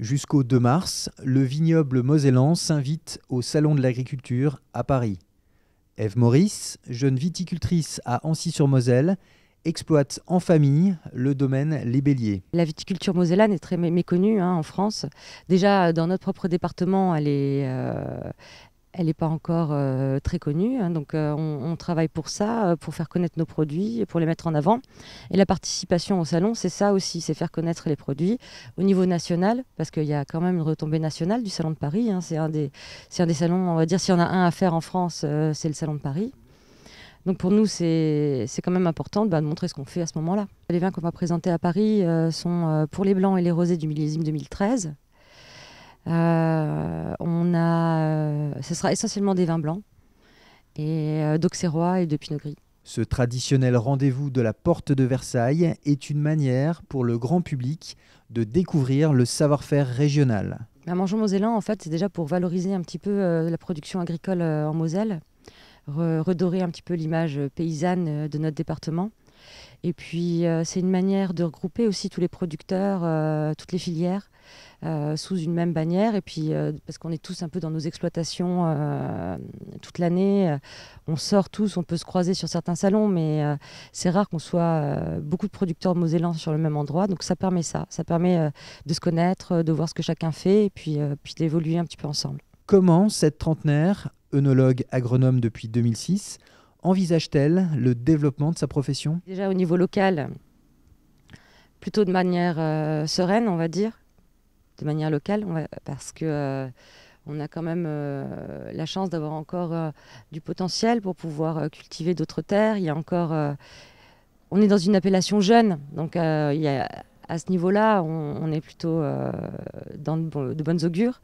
Jusqu'au 2 mars, le vignoble mosellan s'invite au Salon de l'Agriculture à Paris. Ève Maurice, jeune viticultrice à Ancy-sur-Moselle, exploite en famille le domaine Les Belliers. La viticulture mosellane est très méconnue en France. Déjà, dans notre propre département, elle n'est pas encore très connue. Donc, on travaille pour ça, pour faire connaître nos produits, et pour les mettre en avant. Et la participation au salon, c'est ça aussi, c'est faire connaître les produits au niveau national, parce qu'il y a quand même une retombée nationale du Salon de Paris. C'est un des salons, on va dire, s'il y en a un à faire en France, c'est le Salon de Paris. Donc pour nous, c'est quand même important de montrer ce qu'on fait à ce moment-là. Les vins qu'on va présenter à Paris sont pour les blancs et les rosés du millésime 2013. Ce sera essentiellement des vins blancs, et d'auxerrois et de pinot gris. Ce traditionnel rendez-vous de la porte de Versailles est une manière pour le grand public de découvrir le savoir-faire régional. Mangeons Mosellan, en fait, c'est déjà pour valoriser un petit peu la production agricole en Moselle, redorer un petit peu l'image paysanne de notre département. Et puis, c'est une manière de regrouper aussi tous les producteurs, toutes les filières, sous une même bannière. Et puis, parce qu'on est tous un peu dans nos exploitations toute l'année, on sort tous, on peut se croiser sur certains salons, mais c'est rare qu'on soit beaucoup de producteurs mosellans sur le même endroit. Donc, ça permet ça. Ça permet de se connaître, de voir ce que chacun fait, et puis d'évoluer un petit peu ensemble. Comment cette trentenaire, œnologue agronome depuis 2006, envisage-t-elle le développement de sa profession? Déjà au niveau local, plutôt de manière sereine, on va dire, de manière locale, parce que on a quand même la chance d'avoir encore du potentiel pour pouvoir cultiver d'autres terres. Il y a encore, on est dans une appellation jeune, donc à ce niveau-là, on est plutôt dans de bonnes augures.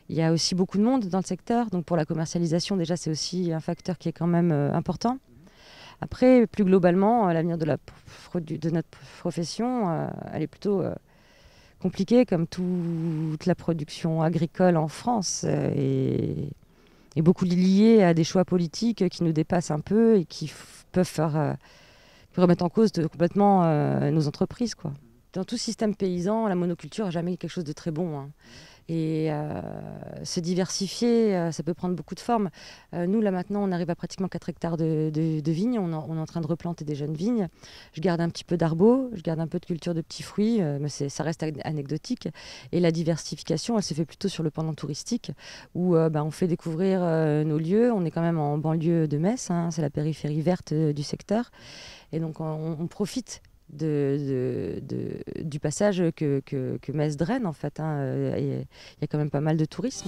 Il y a aussi beaucoup de monde dans le secteur, donc pour la commercialisation, déjà, c'est aussi un facteur qui est quand même important. Après, plus globalement, l'avenir de notre profession, elle est plutôt compliquée, comme toute la production agricole en France, et beaucoup liée à des choix politiques qui nous dépassent un peu et qui peuvent remettre en cause complètement nos entreprises, quoi. Dans tout système paysan, la monoculture n'a jamais quelque chose de très bon. Et se diversifier, ça peut prendre beaucoup de formes. Nous, là maintenant, on arrive à pratiquement 4 hectares de vignes. On est en train de replanter des jeunes vignes. Je garde un petit peu d'arbos, je garde un peu de culture de petits fruits, mais ça reste anecdotique. Et la diversification, elle se fait plutôt sur le pendant touristique, où on fait découvrir nos lieux. On est quand même en banlieue de Metz, c'est la périphérie verte du secteur. Et donc, on profite du passage que Metz draine, en fait. Il y a quand même pas mal de tourisme.